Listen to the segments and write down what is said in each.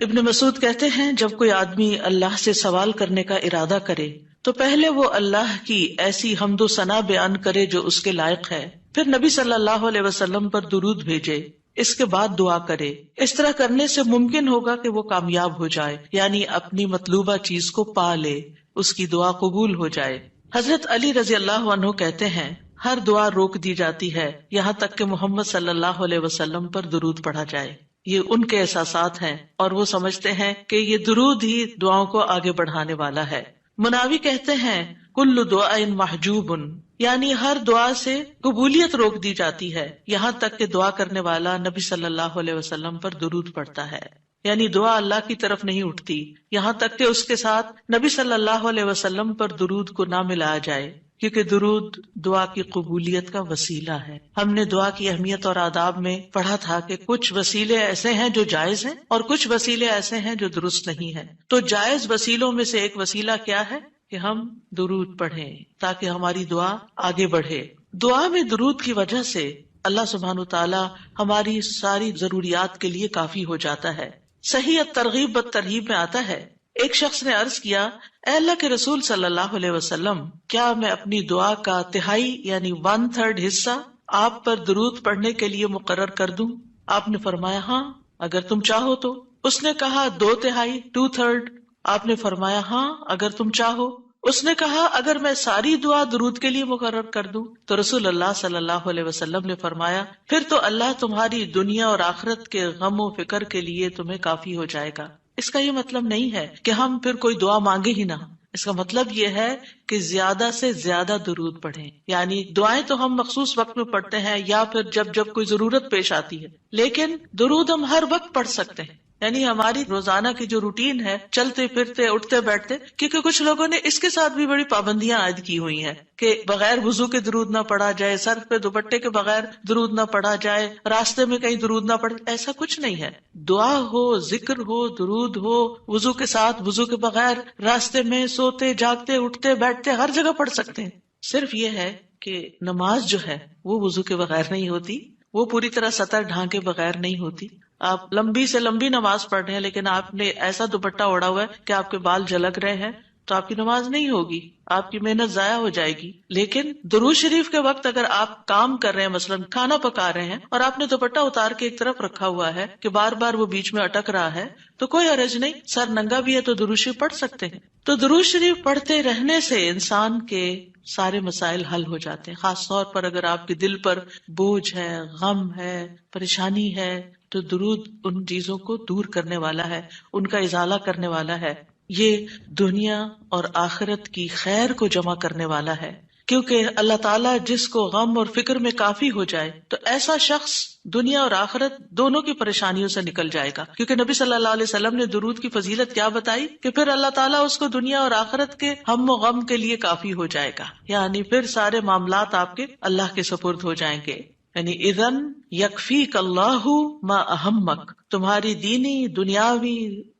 ابن مسعود کہتے ہیں جب کوئی آدمی اللہ سے سوال کرنے کا ارادہ کرے تو پہلے وہ اللہ کی ایسی حمد و ثنا بیان کرے جو اس کے لائق ہے، پھر نبی صلی اللہ علیہ وسلم پر درود بھیجے، اس کے بعد دعا کرے۔ اس طرح کرنے سے ممکن ہوگا کہ وہ کامیاب ہو جائے، یعنی اپنی مطلوبہ چیز کو پا لے، اس کی دعا قبول ہو جائے۔ حضرت علی رضی اللہ عنہ کہتے ہیں ہر دعا روک دی جاتی ہے یہاں تک کہ محمد صلی اللہ علیہ وسلم پر درود پڑھا جائے۔ یہ ان کے احساسات ہیں اور وہ سمجھتے ہیں کہ یہ درود ہی دعاؤں کو آگے بڑھانے والا ہے۔ مناوی کہتے ہیں کل دعاء محجوب، یعنی ہر دعا سے قبولیت روک دی جاتی ہے یہاں تک کہ دعا کرنے والا نبی صلی اللہ علیہ وسلم پر درود پڑھتا ہے، یعنی دعا اللہ کی طرف نہیں اٹھتی یہاں تک کہ اس کے ساتھ نبی صلی اللہ علیہ وسلم پر درود کو نہ ملایا جائے، کیونکہ درود دعا کی قبولیت کا وسیلہ ہے۔ ہم نے دعا کی اہمیت اور آداب میں پڑھا تھا کہ کچھ وسیلے ایسے ہیں جو جائز ہیں اور کچھ وسیلے ایسے ہیں جو درست نہیں ہیں۔ تو جائز وسیلوں میں سے ایک وسیلہ کیا ہے کہ ہم درود پڑھیں تاکہ ہماری دعا آگے بڑھے۔ دعا میں درود کی وجہ سے اللہ سبحانہ وتعالی ہماری ساری ضروریات کے لیے کافی ہو جاتا ہے۔ صحیح الترغیب والترہیب میں آتا ہے ایک شخص نے عرض کیا، اے اللہ کے رسول صلی اللہ علیہ وسلم، کیا میں اپنی دعا کا تہائی یعنی 1/3 حصہ آپ پر درود پڑھنے کے لیے مقرر کر دوں؟ آپ نے فرمایا ہاں اگر تم چاہو تو۔ اس نے کہا 2/3 2/3؟ آپ نے فرمایا ہاں اگر تم چاہو۔ اس نے کہا اگر میں ساری دعا درود کے لیے مقرر کر دوں؟ تو رسول اللہ صلی اللہ علیہ وسلم نے فرمایا پھر تو اللہ تمہاری دنیا اور آخرت کے غم و فکر کے لیے تمہیں کافی ہو جائے گا۔ اس کا یہ مطلب نہیں ہے کہ ہم پھر کوئی دعا مانگے ہی نہ، اس کا مطلب یہ ہے کہ زیادہ سے زیادہ درود پڑھیں، یعنی دعائیں تو ہم مخصوص وقت میں پڑھتے ہیں یا پھر جب کوئی ضرورت پیش آتی ہے، لیکن درود ہم ہر وقت پڑھ سکتے ہیں، یعنی ہماری روزانہ کی جو روٹین ہے، چلتے پھرتے اٹھتے بیٹھتے، کیونکہ کچھ لوگوں نے اس کے ساتھ بھی بڑی پابندیاں عائد کی ہوئی ہیں کہ بغیر وضو کے درود نہ پڑھا جائے، سر پہ دوپٹے کے بغیر درود نہ پڑھا جائے، راستے میں کہیں درود نہ پڑھے۔ ایسا کچھ نہیں ہے، دعا ہو، ذکر ہو، درود ہو، وضو کے ساتھ، وضو کے بغیر، راستے میں، سوتے جاگتے اٹھتے بیٹھتے ہر جگہ پڑھ سکتے ہیں۔ صرف یہ ہے کہ نماز جو ہے وہ وضو کے بغیر نہیں ہوتی، وہ پوری طرح سطر ڈھانکے بغیر نہیں ہوتی۔ آپ لمبی سے لمبی نماز پڑھ رہے ہیں لیکن آپ نے ایسا دوپٹہ اوڑا ہوا ہے کہ آپ کے بال جھلک رہے ہیں تو آپ کی نماز نہیں ہوگی، آپ کی محنت ضائع ہو جائے گی۔ لیکن درود شریف کے وقت اگر آپ کام کر رہے ہیں، مثلا کھانا پکا رہے ہیں اور آپ نے دوپٹہ اتار کے ایک طرف رکھا ہوا ہے کہ بار بار وہ بیچ میں اٹک رہا ہے تو کوئی حرج نہیں، سر ننگا بھی ہے تو درود شریف پڑھ سکتے ہیں۔ تو درود شریف پڑھتے رہنے سے انسان کے سارے مسائل حل ہو جاتے ہیں، خاص طور پر اگر آپ کے دل پر بوجھ ہے، غم ہے، پریشانی ہے تو درود ان چیزوں کو دور کرنے والا ہے، ان کا ازالہ کرنے والا ہے۔ یہ دنیا اور آخرت کی خیر کو جمع کرنے والا ہے، کیونکہ اللہ تعالیٰ جس کو غم اور فکر میں کافی ہو جائے تو ایسا شخص دنیا اور آخرت دونوں کی پریشانیوں سے نکل جائے گا، کیونکہ نبی صلی اللہ علیہ وسلم نے درود کی فضیلت کیا بتائی کہ پھر اللہ تعالیٰ اس کو دنیا اور آخرت کے ہم و غم کے لیے کافی ہو جائے گا، یعنی پھر سارے معاملات آپ کے اللہ کے سپرد ہو جائیں گے۔ یعنی اذن یکفیک اللہ ما اہمک، تمہاری دینی، دنیاوی،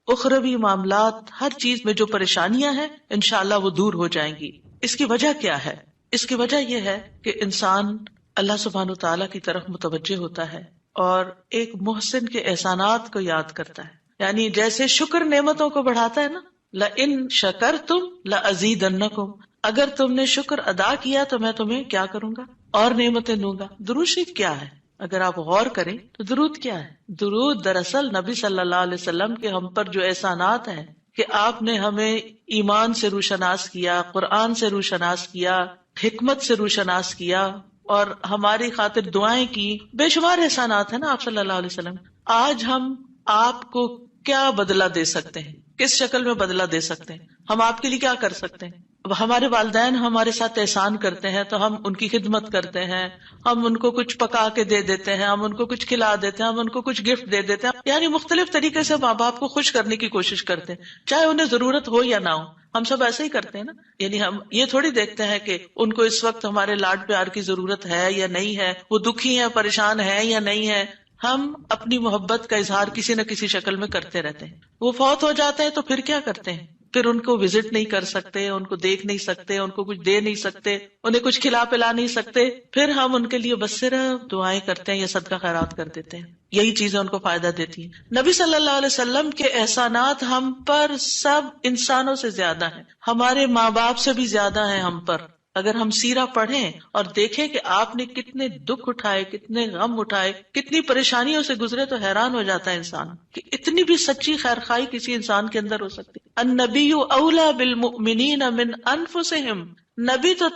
اخروی معاملات، ہر چیز میں جو پریشانیاں ہیں انشاءاللہ وہ دور ہو جائیں گی۔ اس کی وجہ کیا ہے؟ اس کی وجہ یہ ہے کہ انسان اللہ سبحانہ تعالیٰ کی طرف متوجہ ہوتا ہے اور ایک محسن کے احسانات کو یاد کرتا ہے، یعنی جیسے شکر نعمتوں کو بڑھاتا ہے نا، لَإِن شَكَرْتُمْ لَأَزِيدَنَّكُمْ، اگر تم نے شکر ادا کیا تو میں تمہیں کیا کروں گا؟ اور نعمتیں دوں گا۔ درود شریف کیا ہے؟ اگر آپ غور کریں تو درود کیا ہے؟ درود دراصل نبی صلی اللہ علیہ وسلم کے ہم پر جو احسانات ہیں کہ آپ نے ہمیں ایمان سے روشناس کیا، قرآن سے روشناس کیا، حکمت سے روشناس کیا اور ہماری خاطر دعائیں کی، بے شمار احسانات ہیں نا آپ صلی اللہ علیہ وسلم۔ آج ہم آپ کو کیا بدلہ دے سکتے ہیں؟ کس شکل میں بدلہ دے سکتے ہیں؟ ہم آپ کے لیے کیا کر سکتے ہیں؟ ہمارے والدین ہمارے ساتھ احسان کرتے ہیں تو ہم ان کی خدمت کرتے ہیں، ہم ان کو کچھ پکا کے دے دیتے ہیں، ہم ان کو کچھ کھلا دیتے ہیں، ہم ان کو کچھ گفٹ دے دیتے ہیں، یعنی مختلف طریقے سے ماں باپ کو خوش کرنے کی کوشش کرتے ہیں، چاہے انہیں ضرورت ہو یا نہ ہو۔ ہم سب ایسے ہی کرتے ہیں نا، یعنی ہم یہ تھوڑی دیکھتے ہیں کہ ان کو اس وقت ہمارے لاڈ پیار کی ضرورت ہے یا نہیں ہے، وہ دکھی ہیں، پریشان ہیں یا نہیں ہے۔ ہم اپنی محبت کا اظہار کسی نہ کسی شکل میں کرتے رہتے ہیں۔ وہ فوت ہو جاتے ہیں تو پھر کیا کرتے ہیں؟ پھر ان کو وزٹ نہیں کر سکتے، ان کو دیکھ نہیں سکتے، ان کو کچھ دے نہیں سکتے، انہیں کچھ کھلا پلا نہیں سکتے، پھر ہم ان کے لیے بس صرف دعائیں کرتے ہیں یا صدقہ خیرات کر دیتے ہیں. یہی چیزیں ان کو فائدہ دیتی ہیں. نبی صلی اللہ علیہ وسلم کے احسانات ہم پر سب انسانوں سے زیادہ ہیں، ہمارے ماں باپ سے بھی زیادہ ہیں ہم پر. اگر ہم سیرہ پڑھیں اور دیکھیں کہ آپ نے کتنے دکھ اٹھائے، کتنے غم اٹھائے، کتنی پریشانیوں سے گزرے، تو حیران ہو جاتا ہے انسان کہ اتنی بھی سچی خیرخواہی کسی انسان کے اندر ہو سکتی. النبی اولا بالمؤمنین من انفسہم، نبی تو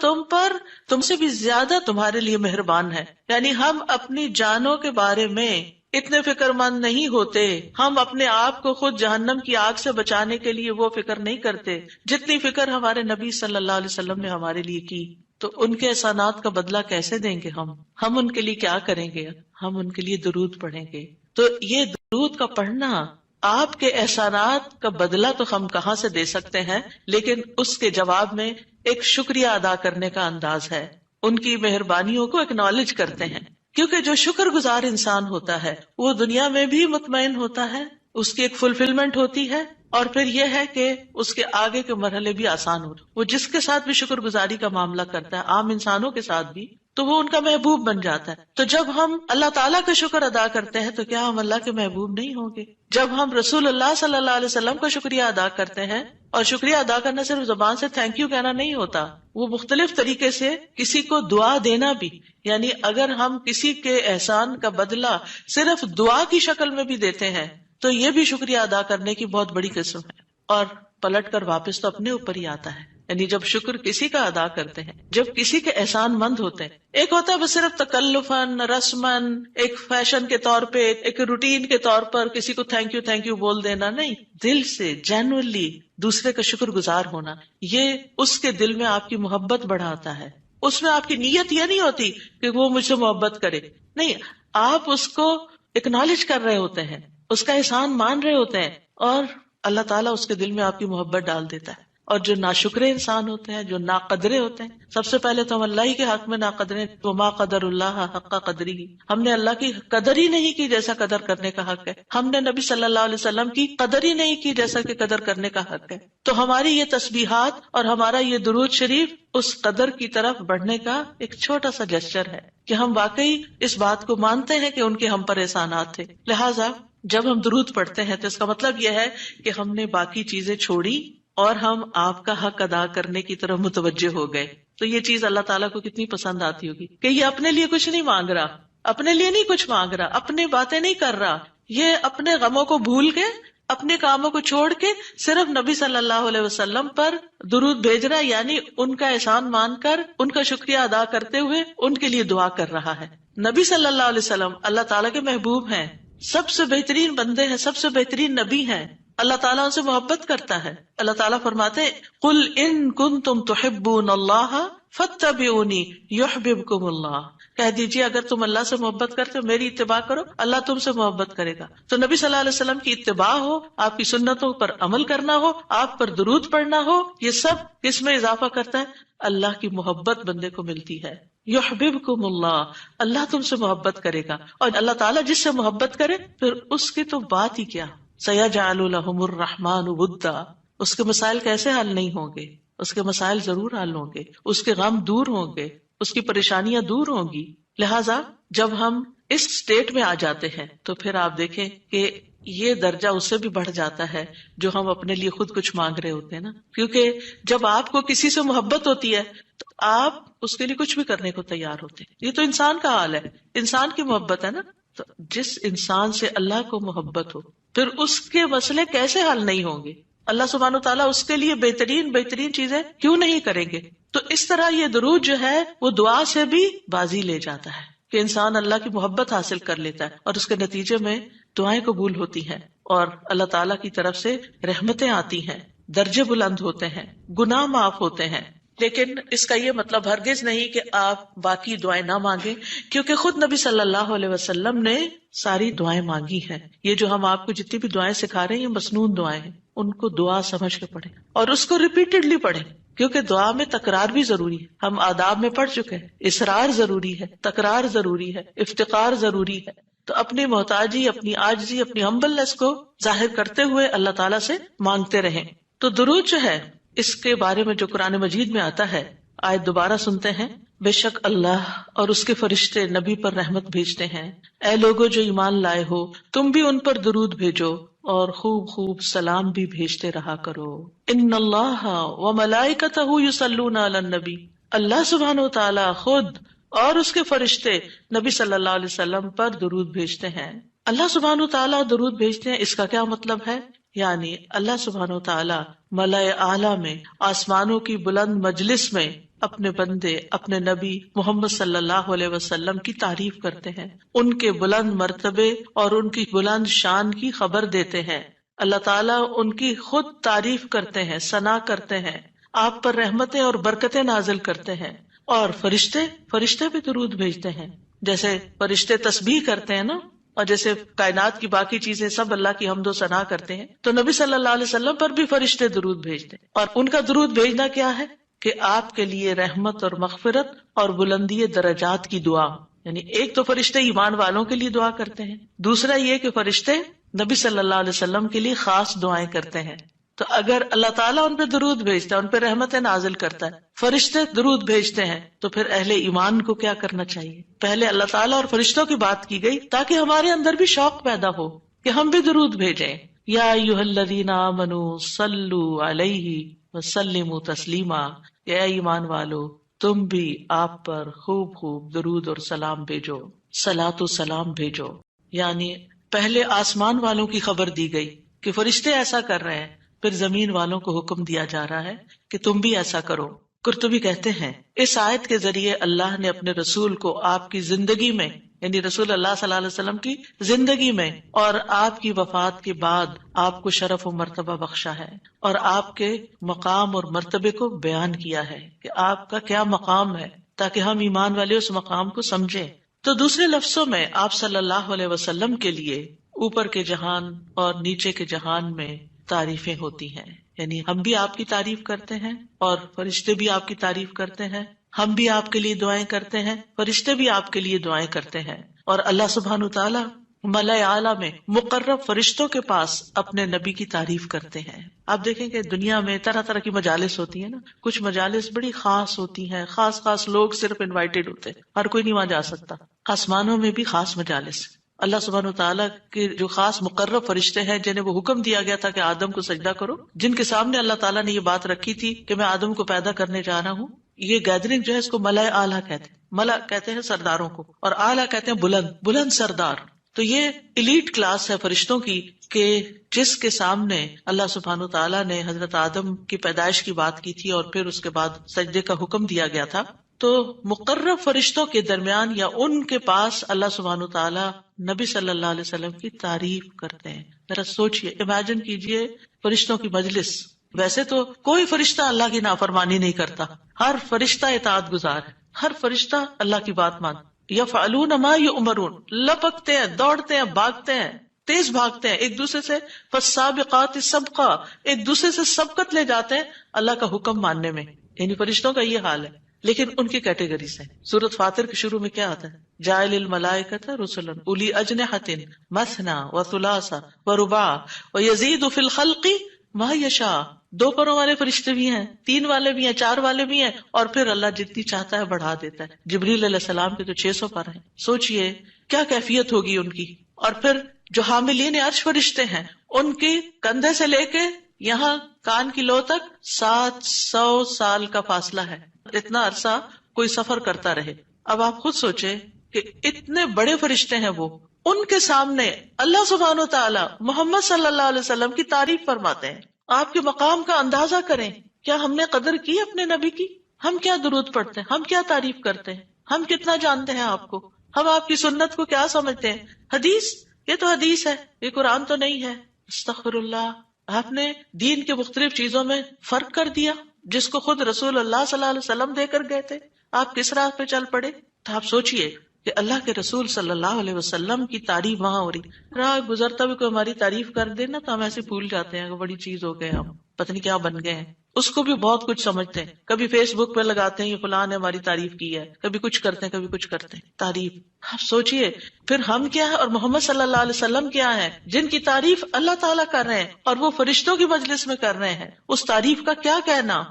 تم سے بھی زیادہ تمہارے لیے مہربان ہے. یعنی ہم اپنی جانوں کے بارے میں اتنے فکر مند نہیں ہوتے، ہم اپنے آپ کو خود جہنم کی آگ سے بچانے کے لیے وہ فکر نہیں کرتے جتنی فکر ہمارے نبی صلی اللہ علیہ وسلم نے ہمارے لیے کی. تو ان کے احسانات کا بدلہ کیسے دیں گے ہم ان کے لیے کیا کریں گے؟ ہم ان کے لیے درود پڑھیں گے. تو یہ درود کا پڑھنا، آپ کے احسانات کا بدلہ تو ہم کہاں سے دے سکتے ہیں، لیکن اس کے جواب میں ایک شکریہ ادا کرنے کا انداز ہے، ان کی مہربانیوں کو اکنالج کرتے ہیں. کیونکہ جو شکر گزار انسان ہوتا ہے وہ دنیا میں بھی مطمئن ہوتا ہے، اس کی ایک فلفلمنٹ ہوتی ہے، اور پھر یہ ہے کہ اس کے آگے کے مرحلے بھی آسان ہوتے. وہ جس کے ساتھ بھی شکر گزاری کا معاملہ کرتا ہے، عام انسانوں کے ساتھ بھی، تو وہ ان کا محبوب بن جاتا ہے. تو جب ہم اللہ تعالیٰ کا شکر ادا کرتے ہیں تو کیا ہم اللہ کے محبوب نہیں ہوں گے؟ جب ہم رسول اللہ صلی اللہ علیہ وسلم کا شکریہ ادا کرتے ہیں، اور شکریہ ادا کرنا صرف زبان سے تھینک یو کہنا نہیں ہوتا، وہ مختلف طریقے سے کسی کو دعا دینا بھی. یعنی اگر ہم کسی کے احسان کا بدلہ صرف دعا کی شکل میں بھی دیتے ہیں تو یہ بھی شکریہ ادا کرنے کی بہت بڑی قسم ہے. اور پلٹ کر واپس تو اپنے اوپر ہی آتا ہے. یعنی جب شکر کسی کا ادا کرتے ہیں، جب کسی کے احسان مند ہوتے ہیں، ایک ہوتا ہے بس صرف تکلفاً رسماً ایک فیشن کے طور پہ، ایک روٹین کے طور پر کسی کو تھینک یو بول دینا، نہیں، دل سے جینوئنلی دوسرے کا شکر گزار ہونا، یہ اس کے دل میں آپ کی محبت بڑھاتا ہے. اس میں آپ کی نیت یہ نہیں ہوتی کہ وہ مجھ سے محبت کرے، نہیں، آپ اس کو اکنالج کر رہے ہوتے ہیں، اس کا احسان مان رہے ہوتے ہیں، اور اللہ تعالیٰ اس کے دل میں آپ کی محبت ڈال دیتا ہے. اور جو ناشکرے انسان ہوتے ہیں، جو ناقدرے ہوتے ہیں، سب سے پہلے تو ہم اللہ ہی کے حق میں ناقدرے، وما قدر اللہ حق قدری، ہم نے اللہ کی قدر ہی نہیں کی جیسا قدر کرنے کا حق ہے. ہم نے نبی صلی اللہ علیہ وسلم کی قدر ہی نہیں کی جیسا کہ قدر کرنے کا حق ہے. تو ہماری یہ تسبیحات اور ہمارا یہ درود شریف اس قدر کی طرف بڑھنے کا ایک چھوٹا سا جسچر ہے کہ ہم واقعی اس بات کو مانتے ہیں کہ ان کے ہم پر احسانات تھے. لہٰذا جب ہم درود پڑھتے ہیں تو اس کا مطلب یہ ہے کہ ہم نے باقی چیزیں چھوڑی اور ہم آپ کا حق ادا کرنے کی طرف متوجہ ہو گئے. تو یہ چیز اللہ تعالیٰ کو کتنی پسند آتی ہوگی کہ یہ اپنے لیے کچھ نہیں مانگ رہا، اپنے لیے نہیں کچھ مانگ رہا، اپنی باتیں نہیں کر رہا، یہ اپنے غموں کو بھول کے، اپنے کاموں کو چھوڑ کے صرف نبی صلی اللہ علیہ وسلم پر درود بھیج رہا، یعنی ان کا احسان مان کر، ان کا شکریہ ادا کرتے ہوئے ان کے لیے دعا کر رہا ہے. نبی صلی اللہ علیہ وسلم اللہ تعالیٰ کے محبوب ہیں، سب سے بہترین بندے ہیں، سب سے بہترین نبی ہیں. اللہ تعالیٰ ان سے محبت کرتا ہے. اللہ تعالیٰ فرماتے ہیں قل ان کنتم تحبون اللہ فاتبعونی یحببکم اللہ، کہہ دیجیے اگر تم اللہ سے محبت کرتے ہو میری اتباع کرو، اللہ تم سے محبت کرے گا. تو نبی صلی اللہ علیہ وسلم کی اتباع ہو، آپ کی سنتوں پر عمل کرنا ہو، آپ پر درود پڑھنا ہو، یہ سب کس میں اضافہ کرتا ہے؟ اللہ کی محبت بندے کو ملتی ہے. یحببکم اللہ، اللہ تم سے محبت کرے گا. اور اللہ تعالیٰ جس سے محبت کرے پھر اس کی تو بات ہی کیا، سیجعل لہم الرحمن ودا، اس کے مسائل کیسے حل نہیں ہوں گے؟ اس کے مسائل ضرور حل ہوں گے، اس کے غم دور ہوں گے، اس کی پریشانیاں دور ہوں گی. لہٰذا جب ہم اس سٹیٹ میں آ جاتے ہیں تو پھر آپ دیکھیں کہ یہ درجہ اس سے بھی بڑھ جاتا ہے جو ہم اپنے لیے خود کچھ مانگ رہے ہوتے ہیں نا. کیونکہ جب آپ کو کسی سے محبت ہوتی ہے تو آپ اس کے لیے کچھ بھی کرنے کو تیار ہوتے ہیں. یہ تو انسان کا حال ہے، انسان کی محبت ہے نا. تو جس انسان سے اللہ کو محبت ہو پھر اس کے مسئلے کیسے حل نہیں ہوں گے؟ اللہ سبحانہ وتعالیٰ اس کے لیے بہترین چیزیں کیوں نہیں کریں گے؟ تو اس طرح یہ درود جو ہے وہ دعا سے بھی بازی لے جاتا ہے کہ انسان اللہ کی محبت حاصل کر لیتا ہے، اور اس کے نتیجے میں دعائیں قبول ہوتی ہیں اور اللہ تعالیٰ کی طرف سے رحمتیں آتی ہیں، درجے بلند ہوتے ہیں، گناہ معاف ہوتے ہیں. لیکن اس کا یہ مطلب ہرگز نہیں کہ آپ باقی دعائیں نہ مانگیں، کیونکہ خود نبی صلی اللہ علیہ وسلم نے ساری دعائیں مانگی ہیں. یہ جو ہم آپ کو جتنی بھی دعائیں سکھا رہے ہیں یہ مسنون دعائیں ہیں، ان کو دعا سمجھ کے پڑھیں اور اس کو ریپیٹڈلی پڑھیں، کیونکہ دعا میں تکرار بھی ضروری ہے. ہم آداب میں پڑھ چکے ہیں، اصرار ضروری ہے، تکرار ضروری ہے، افتقار ضروری ہے. تو اپنی محتاجی، اپنی عاجزی، اپنی ہمبلنس کو ظاہر کرتے ہوئے اللہ تعالیٰ سے مانگتے رہیں. تو درود جو ہے اس کے بارے میں جو قرآن مجید میں آتا ہے، آیت دوبارہ سنتے ہیں، بے شک اللہ اور اس کے فرشتے نبی پر رحمت بھیجتے ہیں، اے لوگو جو ایمان لائے ہو تم بھی ان پر درود بھیجو اور خوب خوب سلام بھی بھیجتے رہا کرو۔ ان اللہ وملائکتہ یصلون علی النبی، اللہ سبحانہ و تعالی خود اور اس کے فرشتے نبی صلی اللہ علیہ وسلم پر درود بھیجتے ہیں۔ اللہ سبحانہ و تعالیٰ درود بھیجتے ہیں، اس کا کیا مطلب ہے؟ یعنی اللہ سبحانہ و تعالیٰ ملائے اعلیٰ میں، آسمانوں کی بلند مجلس میں اپنے بندے، اپنے نبی محمد صلی اللہ علیہ وسلم کی تعریف کرتے ہیں، ان کے بلند مرتبے اور ان کی بلند شان کی خبر دیتے ہیں۔ اللہ تعالیٰ ان کی خود تعریف کرتے ہیں، ثنا کرتے ہیں، آپ پر رحمتیں اور برکتیں نازل کرتے ہیں۔ اور فرشتے بھی درود بھیجتے ہیں، جیسے فرشتے تسبیح کرتے ہیں نا، اور جیسے کائنات کی باقی چیزیں سب اللہ کی حمد و ثنا کرتے ہیں، تو نبی صلی اللہ علیہ وسلم پر بھی فرشتے درود بھیجتے ہیں۔ اور ان کا درود بھیجنا کیا ہے کہ آپ کے لیے رحمت اور مغفرت اور بلندی درجات کی دعا، یعنی ایک تو فرشتے ایمان والوں کے لیے دعا کرتے ہیں، دوسرا یہ کہ فرشتے نبی صلی اللہ علیہ وسلم کے لیے خاص دعائیں کرتے ہیں۔ تو اگر اللہ تعالیٰ ان پہ درود بھیجتا ہے، ان پہ رحمتیں نازل کرتا ہے، فرشتے درود بھیجتے ہیں، تو پھر اہل ایمان کو کیا کرنا چاہیے؟ پہلے اللہ تعالیٰ اور فرشتوں کی بات کی گئی تاکہ ہمارے اندر بھی شوق پیدا ہو کہ ہم بھی درود بھیجیں۔ یا ایھا الذین آمنوا صلوا علیہ وسلموا تسلیما، اے ایمان والو تم بھی آپ پر خوب خوب درود اور سلام بھیجو، صلاۃ و سلام بھیجو۔ یعنی پہلے آسمان والوں کی خبر دی گئی کہ فرشتے ایسا کر رہے ہیں، پھر زمین والوں کو حکم دیا جا رہا ہے کہ تم بھی ایسا کرو۔ قرطبی کہتے ہیں اس آیت کے ذریعے اللہ نے اپنے رسول کو آپ کی زندگی میں، یعنی رسول اللہ صلی اللہ علیہ وسلم کی زندگی میں اور آپ کی وفات کے بعد آپ کو شرف و مرتبہ بخشا ہے، اور آپ کے مقام اور مرتبے کو بیان کیا ہے کہ آپ کا کیا مقام ہے، تاکہ ہم ایمان والے اس مقام کو سمجھیں۔ تو دوسرے لفظوں میں آپ صلی اللہ علیہ وسلم کے لیے اوپر کے جہان اور نیچے کے جہان میں تعریفیں ہوتی ہیں، یعنی ہم بھی آپ کی تعریف کرتے ہیں اور فرشتے بھی آپ کی تعریف کرتے ہیں، ہم بھی آپ کے لیے دعائیں کرتے ہیں، فرشتے بھی آپ کے لیے دعائیں کرتے ہیں، اور اللہ سبحانہ تعالیٰ ملائے اعلیٰ میں مقرب فرشتوں کے پاس اپنے نبی کی تعریف کرتے ہیں۔ آپ دیکھیں کہ دنیا میں طرح طرح کی مجالس ہوتی ہیں نا، کچھ مجالس بڑی خاص ہوتی ہیں، خاص لوگ صرف انوائٹیڈ ہوتے ہیں، ہر کوئی نہیں وہاں جا سکتا۔ آسمانوں میں بھی خاص مجالس، اللہ سبحانہ وتعالیٰ کے جو خاص مقرب فرشتے ہیں جنہیں وہ حکم دیا گیا تھا کہ آدم کو سجدہ کرو، جن کے سامنے اللہ تعالیٰ نے یہ بات رکھی تھی کہ میں آدم کو پیدا کرنے جا رہا ہوں۔ یہ گیدرنگ جو ہے اس کو ملائے اعلیٰ کہتے ہیں، ملا کہتے ہیں سرداروں کو، اور اعلیٰ کہتے ہیں بلند سردار۔ تو یہ ایلیٹ کلاس ہے فرشتوں کی کہ جس کے سامنے اللہ سبحانہ وتعالیٰ نے حضرت آدم کی پیدائش کی بات کی تھی اور پھر اس کے بعد سجدے کا حکم دیا گیا تھا، تو مقرب فرشتوں کے درمیان یا ان کے پاس اللہ سبحانہ وتعالیٰ نبی صلی اللہ علیہ وسلم کی تعریف کرتے ہیں۔ ذرا سوچئے، امیجن کیجئے فرشتوں کی مجلس۔ ویسے تو کوئی فرشتہ اللہ کی نافرمانی نہیں کرتا، ہر فرشتہ اطاعت گزار ہے، ہر فرشتہ اللہ کی بات مانتا۔ یفعلون ما یؤمرون، لپکتے ہیں، دوڑتے ہیں، بھاگتے ہیں، تیز بھاگتے ہیں ایک دوسرے سے، فالسابقات سبقا، ایک دوسرے سے سبقت لے جاتے ہیں اللہ کا حکم ماننے میں۔ یعنی فرشتوں کا یہ حال ہے، لیکن ان کی کیٹیگریز ہیں۔ سورۃ فاطر کے شروع میں کیا آتا ہے؟ جاعل الملائکۃ رسلا اولی اجنحۃ مثنی وثلاث ورباع ویزید فی الخلق ما یشاء۔ 2 پروں والے فرشتے بھی ہیں، 3 والے بھی ہیں، 4 والے بھی ہیں، اور پھر اللہ جتنی چاہتا ہے بڑھا دیتا ہے۔ جبریل علیہ السلام کے تو 600 پر ہیں، سوچئے کیا کیفیت ہوگی ان کی۔ اور پھر جو حاملین عرش فرشتے ہیں، ان کی کندھے سے لے کے یہاں کان کی لو تک 700 سال کا فاصلہ ہے، اتنا عرصہ کوئی سفر کرتا رہے۔ اب آپ خود سوچیں کہ اتنے بڑے فرشتے ہیں وہ، ان کے سامنے اللہ سبحانہ و تعالی محمد صلی اللہ علیہ وسلم کی تعریف فرماتے ہیں۔ آپ کے مقام کا اندازہ کریں، کیا ہم نے قدر کی اپنے نبی کی؟ ہم کیا درود پڑھتے ہیں، ہم کیا تعریف کرتے ہیں، ہم کتنا جانتے ہیں آپ کو، ہم آپ کی سنت کو کیا سمجھتے ہیں؟ حدیث، یہ تو حدیث ہے، یہ قرآن تو نہیں ہے۔ استغفر اللہ، آپ نے دین کے مختلف چیزوں میں فرق کر دیا جس کو خود رسول اللہ صلی اللہ علیہ وسلم دے کر گئے تھے، آپ کس راہ پہ چل پڑے؟ تو آپ سوچئے کہ اللہ کے رسول صلی اللہ علیہ وسلم کی تعریف وہاں ہو رہی، راہ گزرتا بھی کوئی ہماری تعریف کر دے نا تو ہم ایسے بھول جاتے ہیں کہ بڑی چیز ہو گئے، ہم پتہ نہیں کیا بن گئے ہیں۔ اس کو بھی بہت کچھ سمجھتے ہیں. کبھی فیس بک پہ لگاتے ہیں یہ فلاں نے ہماری تعریف کی ہے، کبھی کچھ کرتے ہیں کبھی کچھ کرتے ہیں تعریف. آپ سوچئے پھر ہم کیا ہے اور محمد صلی اللہ علیہ وسلم کیا ہے جن کی تعریف اللہ تعالیٰ کر رہے ہیں اور وہ فرشتوں کی مجلس میں کر رہے ہیں، اس تعریف کا کیا کہنا.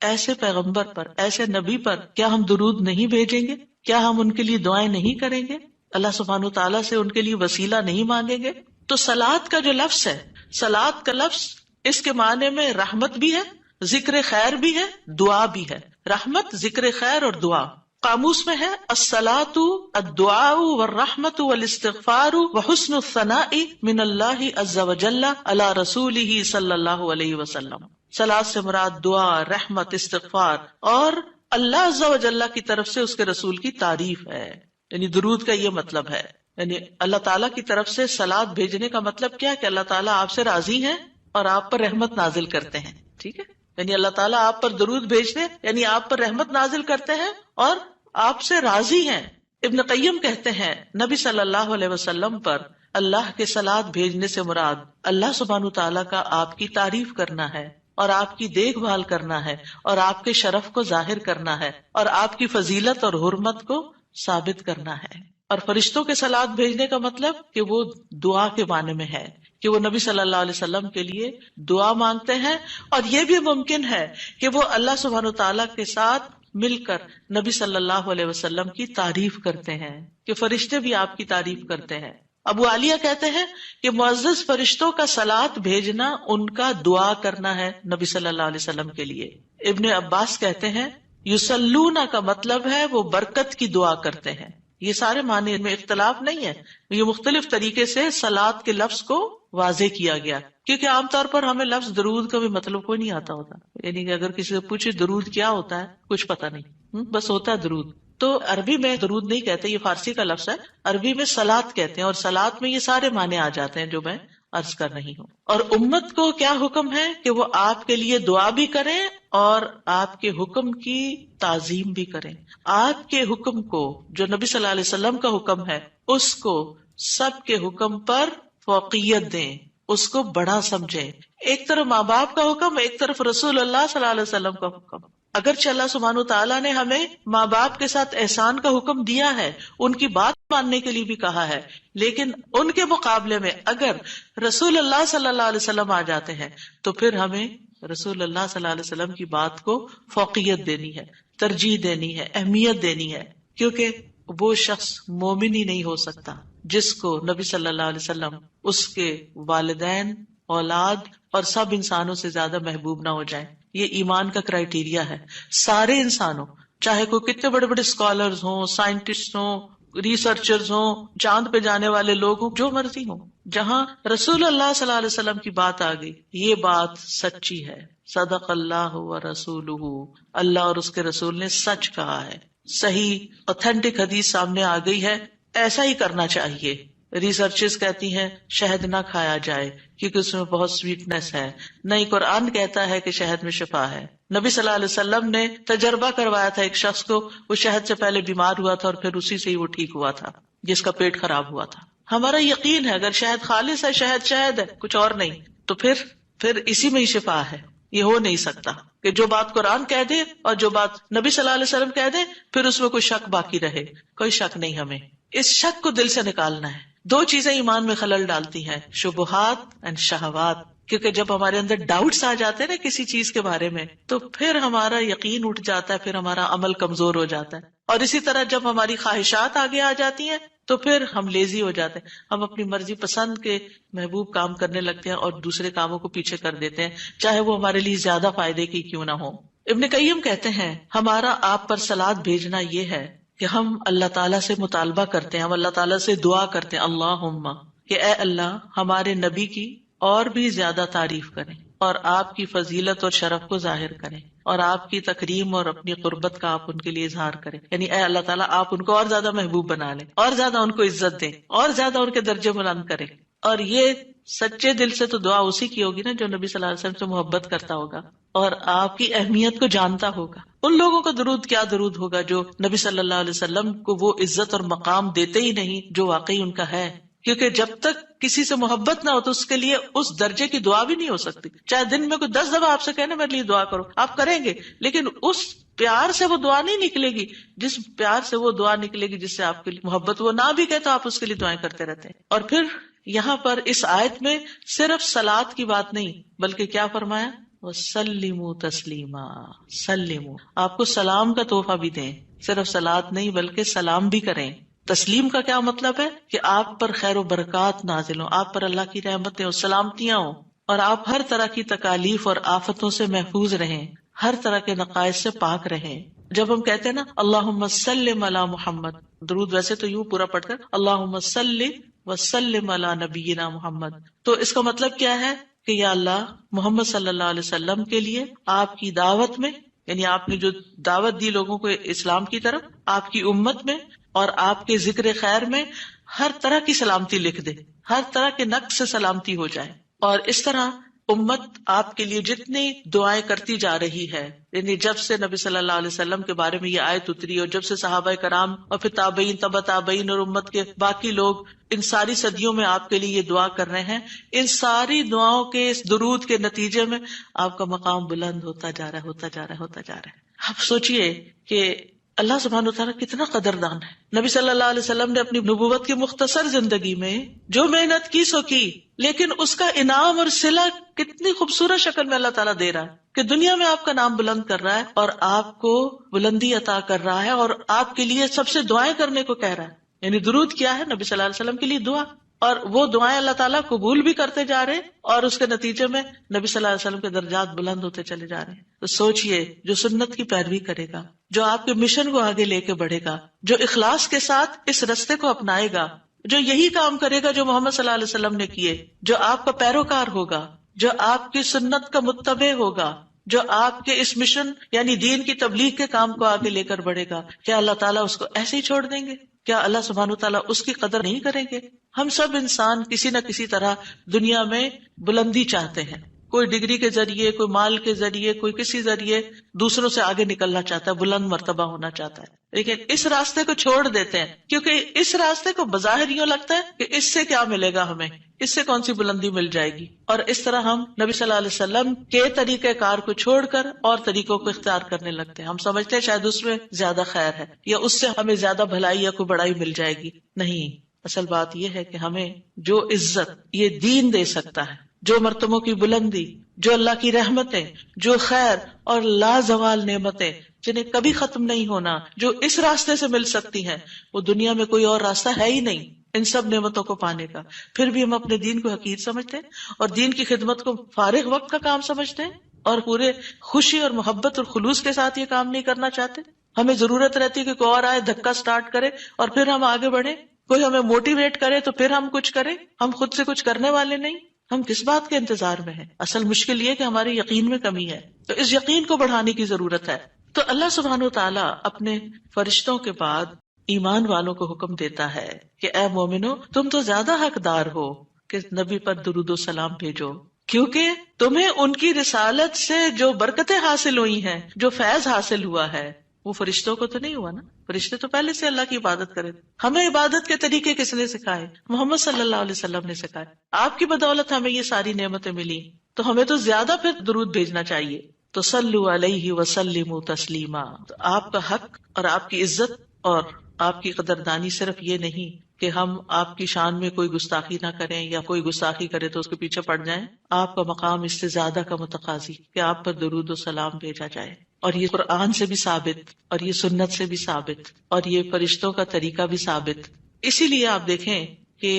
ایسے پیغمبر پر، ایسے نبی پر کیا ہم درود نہیں بھیجیں گے؟ کیا ہم ان کے لیے دعائیں نہیں کریں گے؟ اللہ سبحانہ وتعالیٰ سے ان کے لیے وسیلہ نہیں مانگیں گے؟ تو صلات کا جو لفظ ہے، صلات کا لفظ اس کے معنی میں رحمت بھی ہے، ذکر خیر بھی ہے، دعا بھی ہے. رحمت، ذکر خیر اور دعا. قاموس میں ہے الصلاة الدعاء والرحمت والاستغفار وحسن الثناء من اللہ عز وجل علی رسولہ صلی اللہ علیہ وسلم. صلاۃ سے مراد دعا، رحمت، استغفار اور اللہ عز وجل کی طرف سے اس کے رسول کی تعریف ہے. یعنی درود کا یہ مطلب ہے، یعنی اللہ تعالیٰ کی طرف سے صلاۃ بھیجنے کا مطلب کیا کہ اللہ تعالیٰ آپ سے راضی ہیں اور آپ پر رحمت نازل کرتے ہیں. ٹھیک ہے، یعنی اللہ تعالیٰ آپ پر درود بھیجتے یعنی آپ پر رحمت نازل کرتے ہیں اور آپ سے راضی ہیں. ابن قیم کہتے ہیں نبی صلی اللہ علیہ وسلم پر اللہ کے صلاۃ بھیجنے سے مراد اللہ سبحانہ تعالیٰ کا آپ کی تعریف کرنا ہے اور آپ کی دیکھ بھال کرنا ہے اور آپ کے شرف کو ظاہر کرنا ہے اور آپ کی فضیلت اور حرمت کو ثابت کرنا ہے. اور فرشتوں کے صلاۃ بھیجنے کا مطلب کہ وہ دعا کے معنی میں ہے کہ وہ نبی صلی اللہ علیہ وسلم کے لیے دعا مانگتے ہیں. اور یہ بھی ممکن ہے کہ وہ اللہ سبحانہ تعالیٰ کے ساتھ مل کر نبی صلی اللہ علیہ وسلم کی تعریف کرتے ہیں کہ فرشتے بھی آپ کی تعریف کرتے ہیں. ابو عالیہ کہتے ہیں کہ معزز فرشتوں کا صلاۃ بھیجنا ان کا دعا کرنا ہے نبی صلی اللہ علیہ وسلم کے لیے. ابن عباس کہتے ہیں یصلون کا مطلب ہے وہ برکت کی دعا کرتے ہیں. یہ سارے معنی میں اختلاف نہیں ہے، یہ مختلف طریقے سے صلاۃ کے لفظ کو واضح کیا گیا. کیونکہ عام طور پر ہمیں لفظ درود کا بھی مطلب کوئی نہیں آتا ہوتا، یعنی کہ اگر کسی سے پوچھے درود کیا ہوتا ہے کچھ پتا نہیں، بس ہوتا ہے درود. تو عربی میں درود نہیں کہتے، یہ فارسی کا لفظ ہے، عربی میں صلاۃ کہتے ہیں اور صلاۃ میں یہ سارے معنی آ جاتے ہیں جو میں عرض کر رہی ہوں. اور امت کو کیا حکم ہے کہ وہ آپ کے لیے دعا بھی کریں اور آپ کے حکم کی تعظیم بھی کریں. آپ کے حکم کو جو نبی صلی اللہ علیہ وسلم کا حکم ہے اس کو سب کے حکم پر فوقیت دیں، اس کو بڑا سمجھیں. ایک طرف ماں باپ کا حکم، ایک طرف رسول اللہ صلی اللہ علیہ وسلم کا حکم. اگرچہ اللہ سبحانہ تعالیٰ نے ہمیں ماں باپ کے ساتھ احسان کا حکم دیا ہے، ان کی بات ماننے کے لیے بھی کہا ہے، لیکن ان کے مقابلے میں اگر رسول اللہ صلی اللہ علیہ وسلم آ جاتے ہیں تو پھر ہمیں رسول اللہ صلی اللہ علیہ وسلم کی بات کو فوقیت دینی ہے، ترجیح دینی ہے، اہمیت دینی ہے. کیونکہ وہ شخص مومن ہی نہیں ہو سکتا جس کو نبی صلی اللہ علیہ وسلم اس کے والدین، اولاد اور سب انسانوں سے زیادہ محبوب نہ ہو جائیں. یہ ایمان کا کرائیٹیریا ہے. سارے انسانوں، چاہے کوئی کتنے بڑے بڑے اسکالرز ہوں، سائنٹسٹ ہوں، ریسرچرز ہوں، چاند پہ جانے والے لوگ ہوں، جو مرضی ہوں، جہاں رسول اللہ صلی اللہ علیہ وسلم کی بات آ گئی یہ بات سچی ہے. صدق اللہ و رسولہ، اللہ اور اس کے رسول نے سچ کہا ہے. صحیح اوتھینٹک حدیث سامنے آ گئی ہے، ایسا ہی کرنا چاہیے. ریسرچز کہتی ہیں شہد نہ کھایا جائے کیونکہ اس میں بہت سویٹنس ہے. نہیں، قرآن کہتا ہے کہ شہد میں شفا ہے. نبی صلی اللہ علیہ وسلم نے تجربہ کروایا تھا ایک شخص کو، وہ شہد سے پہلے بیمار ہوا تھا اور پھر اسی سے ہی وہ ٹھیک ہوا تھا جس کا پیٹ خراب ہوا تھا. ہمارا یقین ہے اگر شہد خالص ہے، شہد ہے، کچھ اور نہیں، تو پھر اسی میں ہی شفا ہے. یہ ہو نہیں سکتا کہ جو بات قرآن کہہ دے اور جو بات نبی صلی اللہ علیہ وسلم کہہ دے پھر اس میں کوئی شک باقی رہے. کوئی شک نہیں. ہمیں اس شک کو دل سے نکالنا ہے. دو چیزیں ایمان میں خلل ڈالتی ہیں، شبہات اینڈ شہوات. کیونکہ جب ہمارے اندر ڈاؤٹس آ جاتے ہیں نا کسی چیز کے بارے میں تو پھر ہمارا یقین اٹھ جاتا ہے، پھر ہمارا عمل کمزور ہو جاتا ہے. اور اسی طرح جب ہماری خواہشات آگے آ جاتی ہیں تو پھر ہم لیزی ہو جاتے ہیں، ہم اپنی مرضی پسند کے محبوب کام کرنے لگتے ہیں اور دوسرے کاموں کو پیچھے کر دیتے ہیں، چاہے وہ ہمارے لیے زیادہ فائدے کی کیوں نہ ہو. ابن قیم کہتے ہیں ہمارا آپ پر صلاۃ بھیجنا یہ ہے کہ ہم اللہ تعالیٰ سے مطالبہ کرتے ہیں، ہم اللہ تعالیٰ سے دعا کرتے ہیں، اللہم، کہ اے اللہ ہمارے نبی کی اور بھی زیادہ تعریف کریں اور آپ کی فضیلت اور شرف کو ظاہر کریں اور آپ کی تکریم اور اپنی قربت کا آپ ان کے لیے اظہار کریں. یعنی اے اللہ تعالیٰ آپ ان کو اور زیادہ محبوب بنا لیں، اور زیادہ ان کو عزت دیں، اور زیادہ ان کے درجے بلند کریں. اور یہ سچے دل سے تو دعا اسی کی ہوگی نا جو نبی صلی اللہ علیہ وسلم سے محبت کرتا ہوگا اور آپ کی اہمیت کو جانتا ہوگا. ان لوگوں کا درود کیا درود ہوگا جو نبی صلی اللہ علیہ وسلم کو وہ عزت اور مقام دیتے ہی نہیں جو واقعی ان کا ہے. کیونکہ جب تک کسی سے محبت نہ ہو تو اس کے لیے اس درجے کی دعا بھی نہیں ہو سکتی. چاہے دن میں کوئی 10 دفعہ آپ سے کہنا میرے لیے دعا کرو، آپ کریں گے، لیکن اس پیار سے وہ دعا نہیں نکلے گی جس پیار سے وہ دعا نکلے گی جس سے آپ کے لیے محبت. وہ نہ بھی کہے تو آپ اس کے لیے دعائیں کرتے رہتے ہیں. اور پھر یہاں پر اس آیت میں صرف صلاۃ کی بات نہیں بلکہ کیا فرمایا؟ وَسَلِّمُوا تَسْلِيمًا. سلموا، آپ کو سلام کا تحفہ بھی دیں، صرف صلاۃ نہیں بلکہ سلام بھی کریں. تسلیم کا کیا مطلب ہے؟ کہ آپ پر خیر و برکات نازل ہوں، آپ پر اللہ کی رحمتیں ہوں، سلامتیاں ہوں، اور آپ ہر طرح کی تکالیف اور آفتوں سے محفوظ رہیں، ہر طرح کے نقائص سے پاک رہیں. جب ہم کہتے ہیں نا اللہم سلم علی محمد، درود ویسے تو یوں پورا پڑھ کر اللہم صلی وسلم علی نبینا محمد، تو اس کا مطلب کیا ہے کہ یا اللہ محمد صلی اللہ علیہ وسلم کے لیے آپ کی دعوت میں، یعنی آپ نے جو دعوت دی لوگوں کو اسلام کی طرف، آپ کی امت میں اور آپ کے ذکر خیر میں ہر طرح کی سلامتی لکھ دے، ہر طرح کے نقص سے سلامتی ہو جائے. اور اس طرح امت آپ کے لیے جتنی دعائیں کرتی جا رہی ہے، یعنی جب سے نبی صلی اللہ علیہ وسلم کے بارے میں یہ آیت اتری اور جب سے صحابہ کرام اور پھر تابعین تبع تابعین اور امت کے باقی لوگ ان ساری صدیوں میں آپ کے لیے یہ دعا کر رہے ہیں، ان ساری دعاؤں کے اس درود کے نتیجے میں آپ کا مقام بلند ہوتا جا رہا ہے، ہوتا جا رہا ہے، ہوتا جا رہا ہے. آپ سوچئے کہ اللہ سبحانہ وتعالیٰ کتنا قدردان ہے. نبی صلی اللہ علیہ وسلم نے اپنی نبوت کی مختصر زندگی میں جو محنت کی سو کی، لیکن اس کا انعام اور صلہ کتنی خوبصورت شکل میں اللہ تعالیٰ دے رہا ہے کہ دنیا میں آپ کا نام بلند کر رہا ہے اور آپ کو بلندی عطا کر رہا ہے اور آپ کے لیے سب سے دعائیں کرنے کو کہہ رہا ہے. یعنی درود کیا ہے؟ نبی صلی اللہ علیہ وسلم کے لیے دعا، اور وہ دعائیں اللہ تعالیٰ قبول بھی کرتے جا رہے ہیں اور اس کے نتیجے میں نبی صلی اللہ علیہ وسلم کے درجات بلند ہوتے چلے جا رہے ہیں. تو سوچئے جو سنت کی پیروی کرے گا، جو آپ کے مشن کو آگے لے کے بڑھے گا، جو اخلاص کے ساتھ اس رستے کو اپنائے گا، جو یہی کام کرے گا جو محمد صلی اللہ علیہ وسلم نے کیے، جو آپ کا پیروکار ہوگا، جو آپ کی سنت کا متبع ہوگا، جو آپ کے اس مشن یعنی دین کی تبلیغ کے کام کو آگے لے کر بڑھے گا، کیا اللہ تعالیٰ اس کو ایسے ہی چھوڑ دیں گے؟ کیا اللہ سبحانہ تعالیٰ اس کی قدر نہیں کریں گے؟ ہم سب انسان کسی نہ کسی طرح دنیا میں بلندی چاہتے ہیں، کوئی ڈگری کے ذریعے، کوئی مال کے ذریعے، کوئی کسی ذریعے دوسروں سے آگے نکلنا چاہتا ہے، بلند مرتبہ ہونا چاہتا ہے. لیکن اس راستے کو چھوڑ دیتے ہیں کیونکہ اس راستے کو بظاہر یوں لگتا ہے کہ اس سے کیا ملے گا، ہمیں اس سے کون سی بلندی مل جائے گی، اور اس طرح ہم نبی صلی اللہ علیہ وسلم کے طریقہ کار کو چھوڑ کر اور طریقوں کو اختیار کرنے لگتے ہیں. ہم سمجھتے ہیں شاید اس میں زیادہ خیر ہے یا اس سے ہمیں زیادہ بھلائی یا کوئی بڑائی مل جائے گی. نہیں، اصل بات یہ ہے کہ ہمیں جو عزت یہ دین دے سکتا ہے، جو مرتبوں کی بلندی، جو اللہ کی رحمتیں، جو خیر اور لازوال نعمتیں جنہیں کبھی ختم نہیں ہونا، جو اس راستے سے مل سکتی ہیں، وہ دنیا میں کوئی اور راستہ ہے ہی نہیں ان سب نعمتوں کو پانے کا. پھر بھی ہم اپنے دین کو حقیر سمجھتے ہیں اور دین کی خدمت کو فارغ وقت کا کام سمجھتے ہیں اور پورے خوشی اور محبت اور خلوص کے ساتھ یہ کام نہیں کرنا چاہتے. ہمیں ضرورت رہتی ہے کہ کوئی اور آئے، دھکا سٹارٹ کرے اور پھر ہم آگے بڑھیں، کوئی ہمیں موٹیویٹ کرے تو پھر ہم کچھ کریں. ہم خود سے کچھ کرنے والے نہیں. ہم کس بات کے انتظار میں ہیں؟ اصل مشکل یہ کہ ہمارے یقین میں کمی ہے، تو اس یقین کو بڑھانے کی ضرورت ہے. تو اللہ سبحانہ وتعالیٰ اپنے فرشتوں کے بعد ایمان والوں کو حکم دیتا ہے کہ اے مومنو، تم تو زیادہ حقدار ہو کہ نبی پر درود و سلام بھیجو، کیونکہ تمہیں ان کی رسالت سے جو برکتیں حاصل ہوئی ہیں، جو فیض حاصل ہوا ہے، وہ فرشتوں کو تو نہیں ہوا نا. فرشتے تو پہلے سے اللہ کی عبادت کرے. ہمیں عبادت کے طریقے کس نے سکھائے؟ محمد صلی اللہ علیہ وسلم نے سکھائے. آپ کی بدولت ہمیں یہ ساری نعمتیں ملی، تو ہمیں تو زیادہ پھر درود بھیجنا چاہیے. تو صلو علیہ وسلموا تسلیما. تو آپ کا حق اور آپ کی عزت اور آپ کی قدردانی صرف یہ نہیں کہ ہم آپ کی شان میں کوئی گستاخی نہ کریں یا کوئی گستاخی کرے تو اس کے پیچھے پڑ جائیں. آپ کا مقام اس سے زیادہ کا متقاضی کہ آپ پر درود و سلام بھیجا جائے. اور یہ قرآن سے بھی ثابت اور یہ سنت سے بھی ثابت اور یہ فرشتوں کا طریقہ بھی ثابت. اسی لیے آپ دیکھیں کہ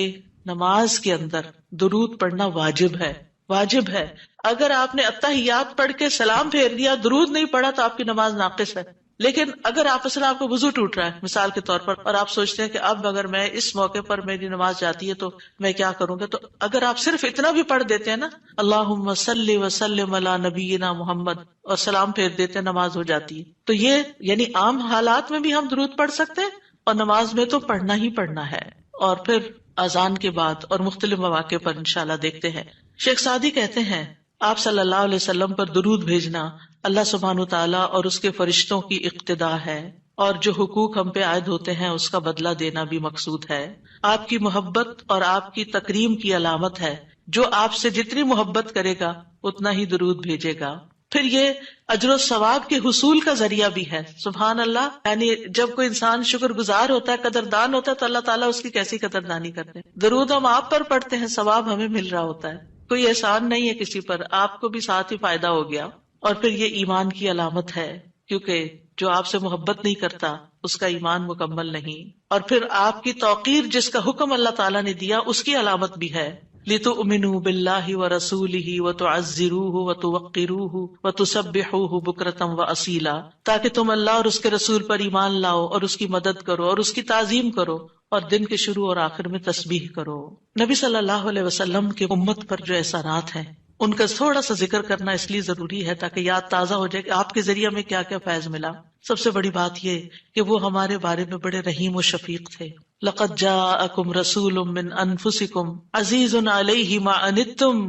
نماز کے اندر درود پڑھنا واجب ہے. واجب ہے. اگر آپ نے التحیات پڑھ کے سلام پھیر دیا، درود نہیں پڑھا، تو آپ کی نماز ناقص ہے. لیکن اگر آپس میں آپ کو وضو ٹوٹ رہا ہے مثال کے طور پر، اور آپ سوچتے ہیں کہ اب اگر میں اس موقع پر میری نماز جاتی ہے تو میں کیا کروں گا، تو اگر آپ صرف اتنا بھی پڑھ دیتے ہیں نا اللہم صلی وسلم علی نبینا محمد اور سلام پھیر دیتے ہیں، نماز ہو جاتی ہے. تو یہ یعنی عام حالات میں بھی ہم درود پڑھ سکتے ہیں اور نماز میں تو پڑھنا ہی پڑھنا ہے. اور پھر اذان کے بعد اور مختلف مواقع پر انشاءاللہ دیکھتے ہیں. شیخ سعدی کہتے ہیں آپ صلی اللہ علیہ وسلم پر درود بھیجنا اللہ سبحانہ تعالیٰ اور اس کے فرشتوں کی اقتدا ہے. اور جو حقوق ہم پہ عائد ہوتے ہیں اس کا بدلہ دینا بھی مقصود ہے. آپ کی محبت اور آپ کی تکریم کی علامت ہے. جو آپ سے جتنی محبت کرے گا اتنا ہی درود بھیجے گا. پھر یہ اجر و ثواب کے حصول کا ذریعہ بھی ہے. سبحان اللہ. یعنی جب کوئی انسان شکر گزار ہوتا ہے، قدردان ہوتا ہے، تو اللہ تعالیٰ اس کی کیسی قدردانی کرتے ہیں. درود ہم آپ پر پڑھتے ہیں، ثواب ہمیں مل رہا ہوتا ہے. کوئی احسان نہیں ہے کسی پر، آپ کو بھی ساتھ ہی فائدہ ہو گیا. اور پھر یہ ایمان کی علامت ہے، کیونکہ جو آپ سے محبت نہیں کرتا اس کا ایمان مکمل نہیں. اور پھر آپ کی توقیر جس کا حکم اللہ تعالیٰ نے دیا اس کی علامت بھی ہے. لِتُؤْمِنُوا بِاللَّهِ وَرَسُولِهِ وَتُعَزِّرُوهُ وَتُوَقِّرُوهُ وَتُسَبِّحُوهُ بُكْرَةً وَأَصِيلًا، تاکہ تم اللہ اور اس کے رسول پر ایمان لاؤ اور اس کی مدد کرو اور اس کی تعظیم کرو اور دن کے شروع اور آخر میں تسبیح کرو. نبی صلی اللہ علیہ وسلم کی امت پر جو احسانات ہیں ان کا تھوڑا سا ذکر کرنا اس لیے ضروری ہے تاکہ یاد تازہ ہو جائے کہ آپ کے ذریعے میں کیا کیا فیض ملا. سب سے بڑی بات یہ کہ وہ ہمارے بارے میں بڑے رحیم و شفیق تھے. لَقَدْ جَاءَكُمْ رَسُولٌ مِّنْ أَنفُسِكُمْ عَزِيزٌ عَلَيْهِ مَا عَنِتُّمْ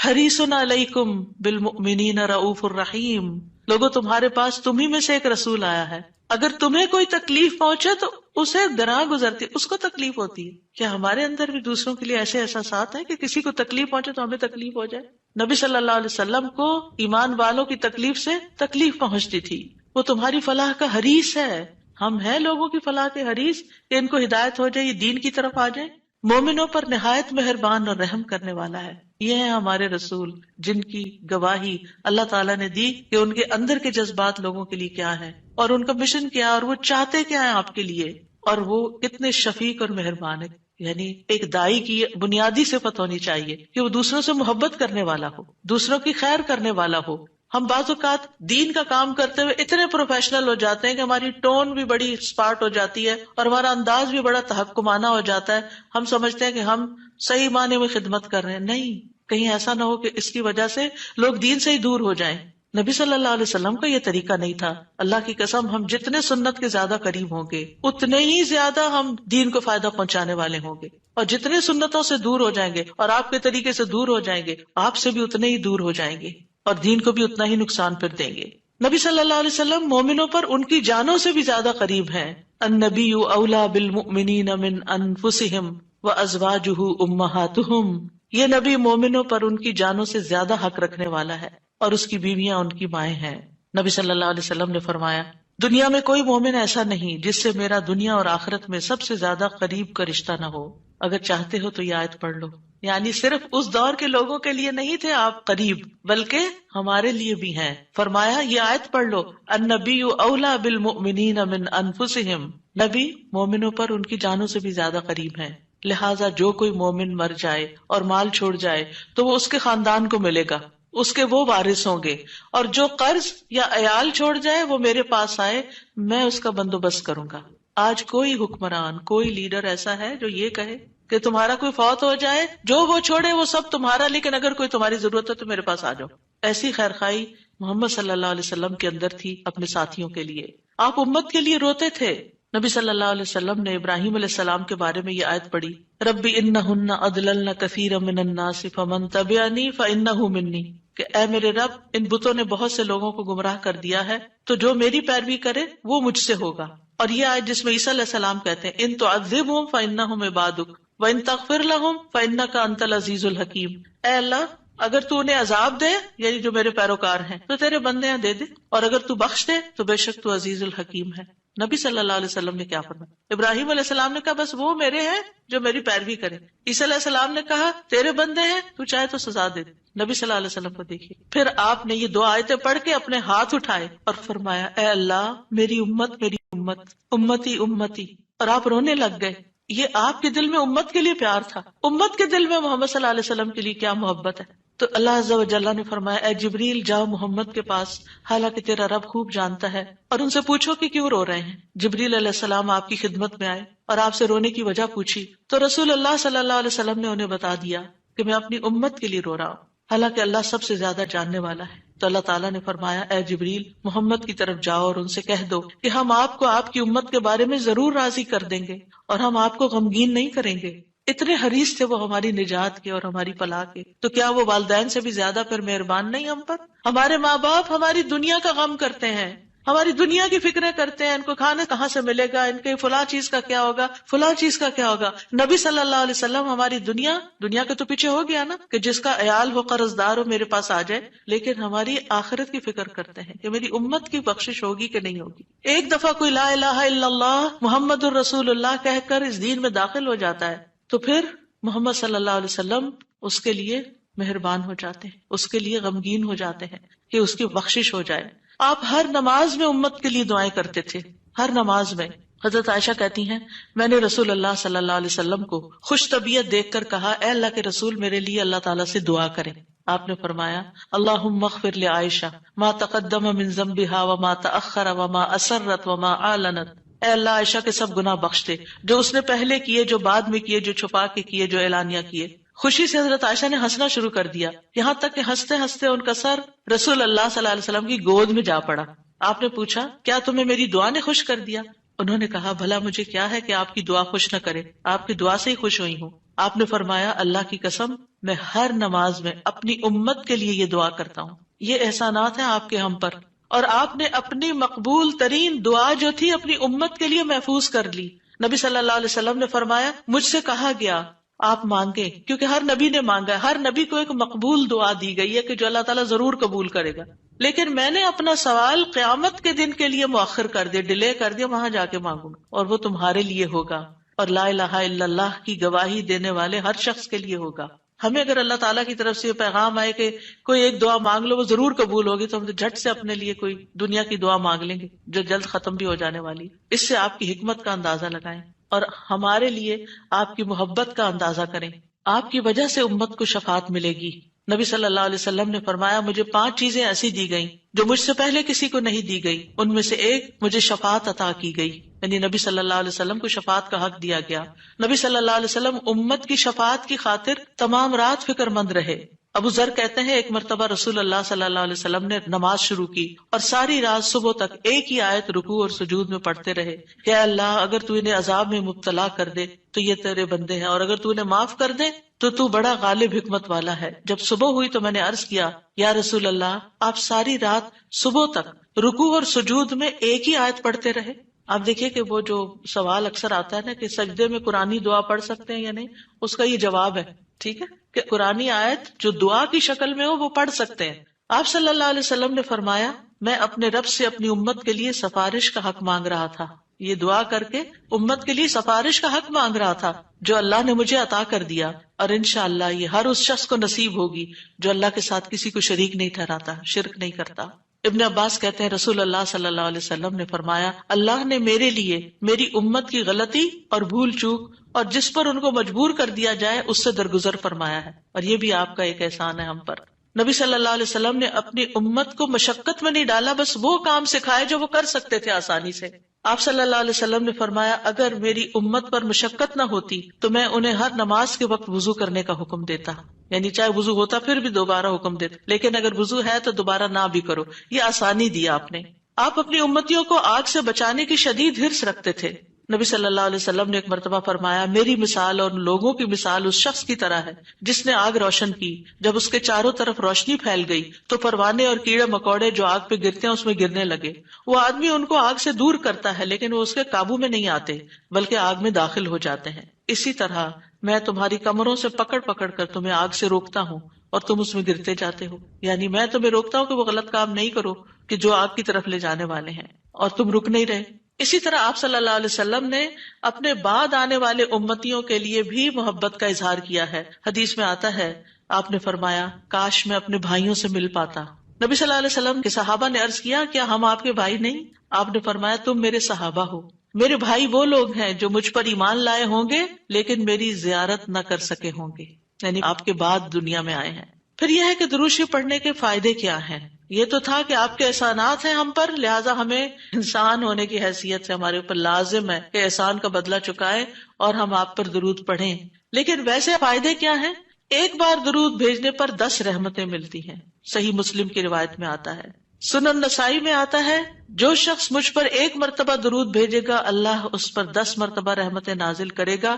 حَرِيصٌ عَلَيْكُمْ بِالْمُؤْمِنِينَ رَءُوفٌ رَحِيمٌ. لوگوں تمہارے پاس تمہیں میں سے ایک رسول آیا ہے، اگر تمہیں کوئی تکلیف پہنچے تو اسے گناہ گزرتی، اس کو تکلیف ہوتی ہے. کیا ہمارے اندر بھی دوسروں کے لیے ایسے احساسات ہیں کہ کسی کو تکلیف پہنچے تو ہمیں تکلیف ہو جائے؟ نبی صلی اللہ علیہ وسلم کو ایمان والوں کی تکلیف سے تکلیف پہنچتی تھی. وہ تمہاری فلاح کا حریص ہے. ہم ہیں لوگوں کی فلاح کے حریص کہ ان کو ہدایت ہو جائے، یہ دین کی طرف آ جائے. مومنوں پر نہایت مہربان اور رحم کرنے والا ہے. یہ ہیں ہمارے رسول جن کی گواہی اللہ تعالیٰ نے دی کہ ان کے اندر کے جذبات لوگوں کے لیے کیا ہے اور ان کا مشن کیا ہے اور وہ چاہتے کیا ہیں آپ کے لیے، اور وہ کتنے شفیق اور مہربان ہے. یعنی ایک دائی کی بنیادی صفت ہونی چاہیے کہ وہ دوسروں سے محبت کرنے والا ہو، دوسروں کی خیر کرنے والا ہو. ہم بعض اوقات دین کا کام کرتے ہوئے اتنے پروفیشنل ہو جاتے ہیں کہ ہماری ٹون بھی بڑی اسپارٹ ہو جاتی ہے اور ہمارا انداز بھی بڑا تحکمانہ ہو جاتا ہے. ہم سمجھتے ہیں کہ ہم صحیح معنی میں خدمت کر رہے ہیں. نہیں، کہیں ایسا نہ ہو کہ اس کی وجہ سے لوگ دین سے ہی دور ہو جائیں. نبی صلی اللہ علیہ وسلم کا یہ طریقہ نہیں تھا. اللہ کی قسم ہم جتنے سنت کے زیادہ قریب ہوں گے اتنے ہی زیادہ ہم دین کو فائدہ پہنچانے والے ہوں گے، اور جتنے سنتوں سے دور ہو جائیں گے اور آپ کے طریقے سے دور ہو جائیں گے آپ سے بھی اتنے ہی دور ہو جائیں گے اور دین کو بھی اتنا ہی نقصان پھر دیں گے. نبی صلی اللہ علیہ وسلم مومنوں پر ان کی جانوں سے بھی زیادہ قریب ہیں. النبی اولی بالمؤمنین من انفسہم وازواجہ امہاتہم. یہ نبی مومنوں پر ان کی جانوں سے زیادہ حق رکھنے والا ہے اور اس کی بیویاں ان کی مائیں ہیں. نبی صلی اللہ علیہ وسلم نے فرمایا دنیا میں کوئی مومن ایسا نہیں جس سے میرا دنیا اور آخرت میں سب سے زیادہ قریب کا رشتہ نہ ہو. اگر چاہتے ہو تو یہ آیت پڑھ لو. یعنی صرف اس دور کے لوگوں کے لیے نہیں تھے آپ قریب، بلکہ ہمارے لیے بھی ہیں. فرمایا یہ آیت پڑھ لو النبی اولی بالمؤمنین من انفسہم. نبی مومنوں پر ان کی جانوں سے بھی زیادہ قریب ہیں. لہٰذا جو کوئی مومن مر جائے اور مال چھوڑ جائے تو وہ اس کے خاندان کو ملے گا، اس کے وہ وارث ہوں گے، اور جو قرض یا عیال چھوڑ جائے وہ میرے پاس آئے، میں اس کا بندوبست کروں گا. آج کوئی حکمران، کوئی لیڈر ایسا ہے جو یہ کہے کہ تمہارا کوئی فوت ہو جائے جو وہ چھوڑے وہ سب تمہارا، لیکن اگر کوئی تمہاری ضرورت ہے تو میرے پاس آ جاؤ؟ ایسی خیرخواہی محمد صلی اللہ علیہ وسلم کے اندر تھی اپنے ساتھیوں کے لیے. آپ امت کے لیے روتے تھے. نبی صلی اللہ علیہ وسلم نے ابراہیم علیہ السلام کے بارے میں یہ آیت پڑھی رب انہن اضللن کثیرا من الناس فمن تبعنی فانہ منی، کہ اے میرے رب ان بتوں نے بہت سے لوگوں کو گمراہ کر دیا ہے تو جو میری پیروی کرے وہ مجھ سے ہوگا. اور یہ آیت جس میں عیسیٰ علیہ السلام کہتے ہیں ان تعذبہم فانہم عبادک وَإِن تَغْفِرْ لَهُمْ فَإِنَّكَ أَنْتَ الْعَزِيزُ الْحَكِيمُ. اے اللہ اگر تو انہیں عذاب دے، یعنی جو میرے پیروکار ہیں، تو تیرے بندے ہیں دے دے، اور اگر تو بخش دے تو بے شک تو عزیز الحکیم ہے. نبی صلی اللہ علیہ وسلم نے کیا فرمایا؟ ابراہیم علیہ السلام نے کہا بس وہ میرے ہیں جو میری پیروی کرے. عیسیٰ علیہ السلام نے کہا تیرے بندے ہیں، تو چاہے تو سزا دے دے. نبی صلی اللہ علیہ وسلم کو دیکھیے، پھر آپ نے یہ دو آیتیں پڑھ کے اپنے ہاتھ اٹھائے اور فرمایا اے اللہ میری امت میری امت، امتی امتی، اور آپ رونے لگ گئے. یہ آپ کے دل میں امت کے لیے پیار تھا. امت کے دل میں محمد صلی اللہ علیہ وسلم کے لیے کیا محبت ہے. تو اللہ عز و جل نے فرمایا اے جبریل جاؤ محمد کے پاس، حالانکہ تیرا رب خوب جانتا ہے، اور ان سے پوچھو کہ کیوں رو رہے ہیں. جبریل علیہ السلام آپ کی خدمت میں آئے اور آپ سے رونے کی وجہ پوچھی تو رسول اللہ صلی اللہ علیہ وسلم نے انہیں بتا دیا کہ میں اپنی امت کے لیے رو رہا ہوں، حالانکہ اللہ سب سے زیادہ جاننے والا ہے. تو اللہ تعالیٰ نے فرمایا اے جبریل محمد کی طرف جاؤ اور ان سے کہہ دو کہ ہم آپ کو آپ کی امت کے بارے میں ضرور راضی کر دیں گے اور ہم آپ کو غمگین نہیں کریں گے. اتنے حریص تھے وہ ہماری نجات کے اور ہماری فلاح کے. تو کیا وہ والدین سے بھی زیادہ پھر مہربان نہیں ہم پر؟ ہمارے ماں باپ ہماری دنیا کا غم کرتے ہیں، ہماری دنیا کی فکریں کرتے ہیں، ان کو کھانا کہاں سے ملے گا، ان کے فلاں چیز کا کیا ہوگا، فلاں چیز کا کیا ہوگا. نبی صلی اللہ علیہ وسلم ہماری دنیا کے تو پیچھے ہو گیا نا کہ جس کا عیال ہو، قرض دار ہو، میرے پاس آ جائے، لیکن ہماری آخرت کی فکر کرتے ہیں کہ میری امت کی بخشش ہوگی کہ نہیں ہوگی. ایک دفعہ کوئی لا الہ الا اللہ محمد الرسول اللہ کہہ کر اس دین میں داخل ہو جاتا ہے تو پھر محمد صلی اللہ علیہ وسلم اس کے لیے مہربان ہو جاتے ہیں، اس کے لیے غمگین ہو جاتے ہیں کہ اس کی بخشش ہو جائے. آپ ہر نماز میں امت کے لیے دعائیں کرتے تھے، ہر نماز میں. حضرت عائشہ کہتی ہیں میں نے رسول اللہ صلی اللہ علیہ وسلم کو خوش طبیعت دیکھ کر کہا اے اللہ کے رسول میرے لیے اللہ تعالیٰ سے دعا کریں. آپ نے فرمایا اللہم اغفر لعائشہ ما تقدم من ذنبها وما تأخر وما اسرت وما اعلنت. اے اللہ عائشہ کے سب گناہ بخش دے، جو اس نے پہلے کیے، جو بعد میں کیے، جو چھپا کے کیے، جو اعلانیہ کیے. خوشی سے حضرت عائشہ نے ہنسنا شروع کر دیا، یہاں تک کہ ہنستے ہنستے ان کا سر رسول اللہ صلی اللہ علیہ وسلم کی گود میں جا پڑا. آپ نے پوچھا کیا تمہیں میری دعا نے خوش کر دیا؟ انہوں نے کہا بھلا مجھے کیا ہے کہ آپ کی دعا خوش نہ کرے، آپ کی دعا سے ہی خوش ہوئی ہوں. آپ نے فرمایا اللہ کی قسم میں ہر نماز میں اپنی امت کے لیے یہ دعا کرتا ہوں. یہ احسانات ہیں آپ کے ہم پر، اور آپ نے اپنی مقبول ترین دعا جو تھی اپنی امت کے لیے محفوظ کر لی. نبی صلی اللہ علیہ وسلم نے فرمایا مجھ سے کہا گیا آپ مانگیں، کیونکہ ہر نبی نے مانگا ہے، ہر نبی کو ایک مقبول دعا دی گئی ہے کہ جو اللہ تعالیٰ ضرور قبول کرے گا. لیکن میں نے اپنا سوال قیامت کے دن کے لیے مؤخر کر دیا، ڈیلے کر دیا، وہاں جا کے مانگوں گا اور وہ تمہارے لیے ہوگا، اور لا الہ الا اللہ کی گواہی دینے والے ہر شخص کے لیے ہوگا. ہمیں اگر اللہ تعالیٰ کی طرف سے یہ پیغام آئے کہ کوئی ایک دعا مانگ لو وہ ضرور قبول ہوگی، تو ہم جھٹ سے اپنے لیے کوئی دنیا کی دعا مانگ لیں گے جو جلد ختم بھی ہو جانے والی. اس سے آپ کی حکمت کا اندازہ لگائیں اور ہمارے لیے آپ کی محبت کا اندازہ کریں. آپ کی وجہ سے امت کو شفاعت ملے گی. نبی صلی اللہ علیہ وسلم نے فرمایا مجھے 5 چیزیں ایسی دی گئیں جو مجھ سے پہلے کسی کو نہیں دی گئی. ان میں سے ایک مجھے شفاعت عطا کی گئی، یعنی نبی صلی اللہ علیہ وسلم کو شفاعت کا حق دیا گیا. نبی صلی اللہ علیہ وسلم امت کی شفاعت کی خاطر تمام رات فکر مند رہے. ابو ذر کہتے ہیں ایک مرتبہ رسول اللہ صلی اللہ علیہ وسلم نے نماز شروع کی اور ساری رات صبح تک ایک ہی آیت رکوع اور سجود میں پڑھتے رہے کہ اللہ اگر تو انہیں عذاب میں مبتلا کر دے تو یہ تیرے بندے ہیں، اور اگر تو انہیں معاف کر دے تو بڑا غالب حکمت والا ہے. جب صبح ہوئی تو میں نے عرض کیا یا رسول اللہ آپ ساری رات صبح تک رکوع اور سجود میں ایک ہی آیت پڑھتے رہے. آپ دیکھیے کہ وہ جو سوال اکثر آتا ہے نا کہ سجدے میں قرآنی دعا پڑھ سکتے ہیں یا نہیں، اس کا یہ جواب ہے، ٹھیک ہے، کہ قرآنی آیت جو دعا کی شکل میں ہو وہ پڑھ سکتے ہیں. آپ صلی اللہ علیہ وسلم نے فرمایا میں اپنے رب سے اپنی امت کے لیے سفارش کا حق مانگ رہا تھا. یہ دعا کر کے امت کے لیے سفارش کا حق مانگ رہا تھا جو اللہ نے مجھے عطا کر دیا، اور انشاءاللہ یہ ہر اس شخص کو نصیب ہوگی جو اللہ کے ساتھ کسی کو شریک نہیں ٹھہراتا، شرک نہیں کرتا. ابن عباس کہتے ہیں رسول اللہ صلی اللہ علیہ وسلم نے فرمایا اللہ نے میرے لیے میری امت کی غلطی اور بھول چوک اور جس پر ان کو مجبور کر دیا جائے اس سے درگزر فرمایا ہے، اور یہ بھی آپ کا ایک احسان ہے ہم پر. نبی صلی اللہ علیہ وسلم نے اپنی امت کو مشقت میں نہیں ڈالا، بس وہ کام سکھائے جو وہ کر سکتے تھے آسانی سے. آپ صلی اللہ علیہ وسلم نے فرمایا اگر میری امت پر مشقت نہ ہوتی تو میں انہیں ہر نماز کے وقت وضو کرنے کا حکم دیتا، یعنی چاہے وضو ہوتا پھر بھی دوبارہ حکم دیتا، لیکن اگر وضو ہے تو دوبارہ نہ بھی کرو. یہ آسانی دی آپ نے. آپ اپنی امتیوں کو آگ سے بچانے کی شدید حرص رکھتے تھے. نبی صلی اللہ علیہ وسلم نے ایک مرتبہ فرمایا میری مثال اور لوگوں کی مثال اس شخص کی طرح ہے جس نے آگ روشن کی، جب اس کے چاروں طرف روشنی پھیل گئی تو پروانے اور کیڑے مکوڑے جو آگ پہ گرتے ہیں اس میں گرنے لگے. وہ آدمی ان کو آگ سے دور کرتا ہے لیکن وہ اس کے قابو میں نہیں آتے بلکہ آگ میں داخل ہو جاتے ہیں. اسی طرح میں تمہاری کمروں سے پکڑ پکڑ کر تمہیں آگ سے روکتا ہوں اور تم اس میں گرتے جاتے ہو، یعنی میں تمہیں روکتا ہوں کہ وہ غلط کام نہیں کرو کہ جو آگ کی طرف لے جانے والے ہیں، اور تم رک نہیں رہے. اسی طرح آپ صلی اللہ علیہ وسلم نے اپنے بعد آنے والے امتیوں کے لیے بھی محبت کا اظہار کیا ہے. حدیث میں آتا ہے آپ نے فرمایا کاش میں اپنے بھائیوں سے مل پاتا. نبی صلی اللہ علیہ وسلم کے صحابہ نے عرض کیا کیا ہم آپ کے بھائی نہیں؟ آپ نے فرمایا تم میرے صحابہ ہو. میرے بھائی وہ لوگ ہیں جو مجھ پر ایمان لائے ہوں گے لیکن میری زیارت نہ کر سکے ہوں گے، یعنی آپ کے بعد دنیا میں آئے ہیں. پھر یہ ہے کہ درود شریف پڑھنے کے فائدے کیا ہیں. یہ تو تھا کہ آپ کے احسانات ہیں ہم پر، لہٰذا ہمیں انسان ہونے کی حیثیت سے ہمارے اوپر لازم ہے کہ احسان کا بدلہ چکائیں اور ہم آپ پر درود پڑھیں. لیکن ویسے فائدے کیا ہیں؟ ایک بار درود بھیجنے پر 10 رحمتیں ملتی ہیں، صحیح مسلم کی روایت میں آتا ہے. سنن نسائی میں آتا ہے جو شخص مجھ پر 1 مرتبہ درود بھیجے گا اللہ اس پر 10 مرتبہ رحمتیں نازل کرے گا